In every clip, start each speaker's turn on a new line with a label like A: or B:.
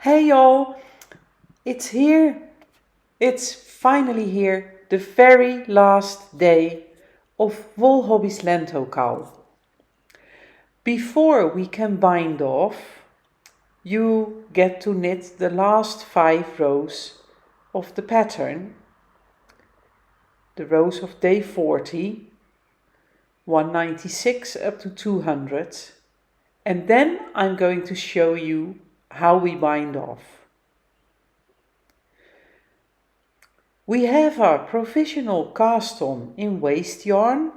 A: Hey y'all, it's here. It's finally here, the very last day of Wolhobby's Lento cowl. Before we can bind off, you get to knit the last 5 rows of the pattern, the rows of day 40, 196 up to 200, and then I'm going to show you how we bind off. We have our provisional cast on in waste yarn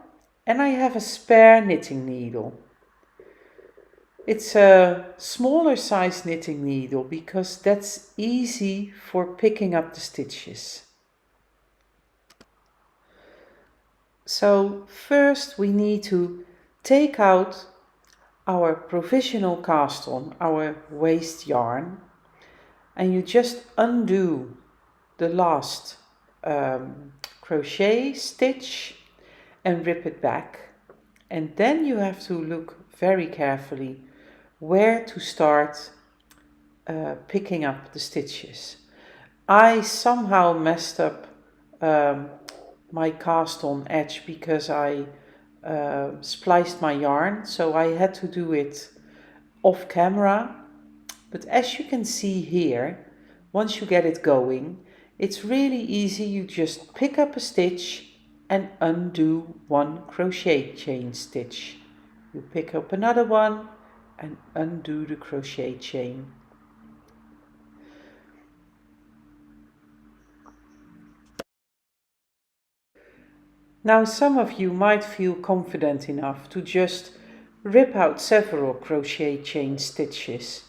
A: and I have a spare knitting needle. It's a smaller size knitting needle because that's easy for picking up the stitches. So first we need to take out our provisional cast on, our waste yarn, and you just undo the last crochet stitch and rip it back, and then you have to look very carefully where to start picking up the stitches. I somehow messed up my cast on edge because I spliced my yarn, so I had to do it off camera, but as you can see here, once you get it going, it's really easy. You just pick up a stitch and undo one crochet chain stitch. You pick up another one and undo the crochet chain. Now some of you might feel confident enough to just rip out several crochet chain stitches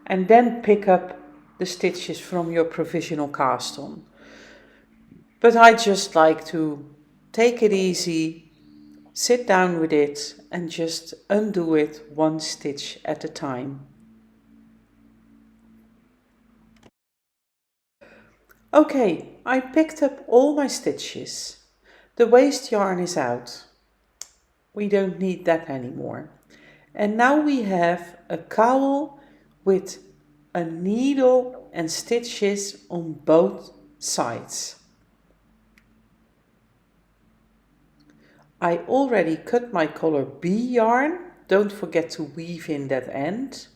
A: and then pick up the stitches from your provisional cast on. But I just like to take it easy, sit down with it and just undo it one stitch at a time. Okay, I picked up all my stitches. The waste yarn is out. We don't need that anymore. And now we have a cowl with a needle and stitches on both sides. I already cut my color B yarn. Don't forget to weave in that end.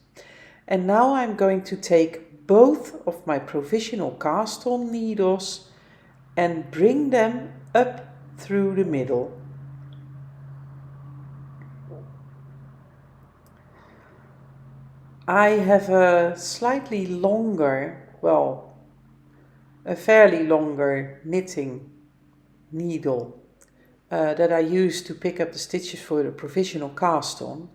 A: And now I'm going to take both of my provisional cast on needles and bring them up through the middle. I have a slightly longer, a fairly longer knitting needle that I use to pick up the stitches for the provisional cast on,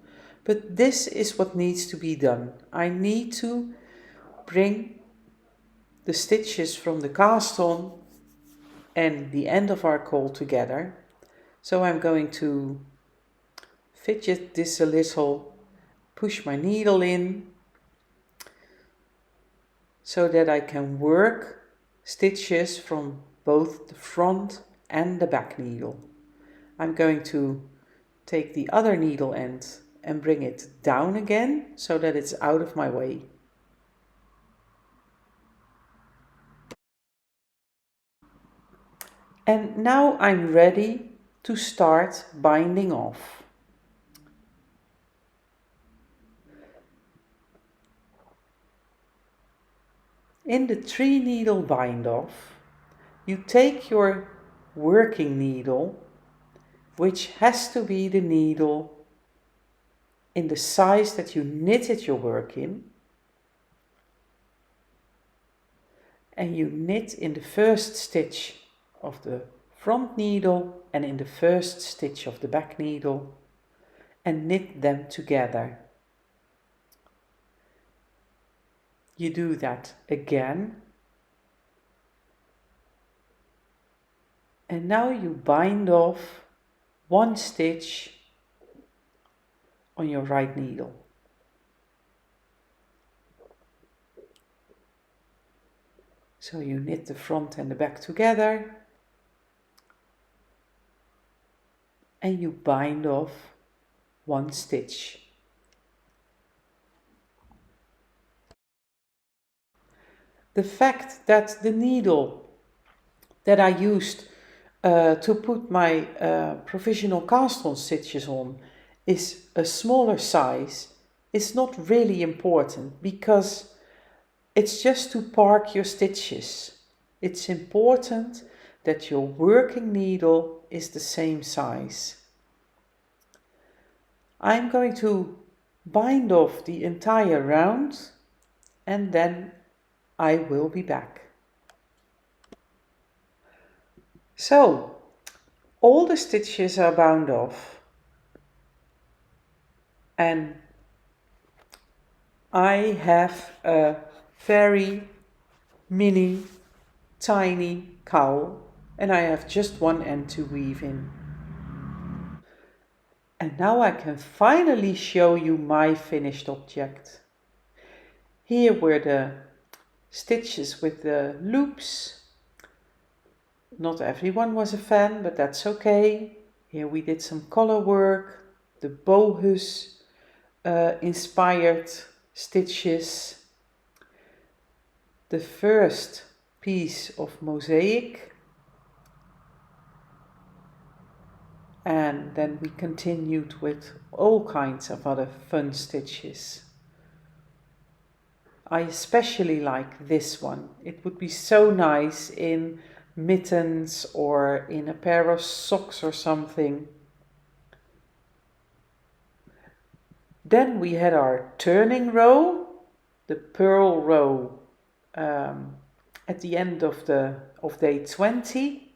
A: but this is what needs to be done. I need to bring the stitches from the cast on and the end of our cowl together. So I'm going to fidget this a little, push my needle in so that I can work stitches from both the front and the back needle. I'm going to take the other needle end and bring it down again so that it's out of my way. And now I'm ready to start binding off. In the 3 needle bind off, you take your working needle, which has to be the needle in the size that you knitted your work in, and you knit in the first stitch of the front needle and in the first stitch of the back needle and knit them together. You do that again, and now you bind off one stitch on your right needle. So you knit the front and the back together and you bind off one stitch. The fact that the needle that I used to put my provisional cast-on stitches on is a smaller size is not really important, because it's just to park your stitches. It's important that your working needle is the same size. I'm going to bind off the entire round and then I will be back. So, all the stitches are bound off and I have a very mini, tiny cowl and I have just one end to weave in. And now I can finally show you my finished object. Here were the stitches with the loops. Not everyone was a fan, but that's okay. Here we did some color work, the bohus inspired stitches, the first piece of mosaic, and then we continued with all kinds of other fun stitches. I especially like this one. It would be so nice in mittens or in a pair of socks or something. Then we had our turning row, the purl row at the end of day 20.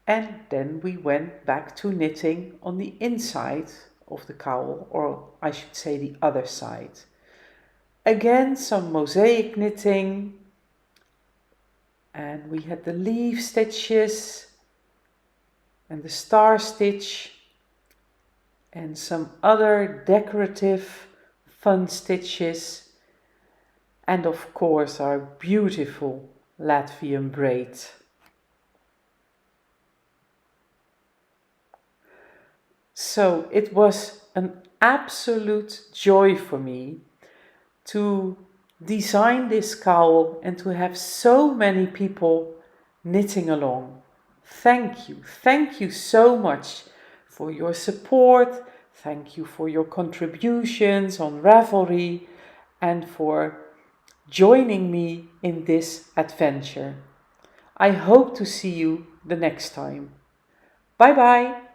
A: And then we went back to knitting on the inside of the cowl, or I should say the other side. Again, some mosaic knitting, and we had the leaf stitches and the star stitch and some other decorative fun stitches, and of course our beautiful Latvian braid. So it was an absolute joy for me to design this cowl and to have so many people knitting along. Thank you so much for your support. Thank you for your contributions on Ravelry and for joining me in this adventure. I hope to see you the next time. Bye bye!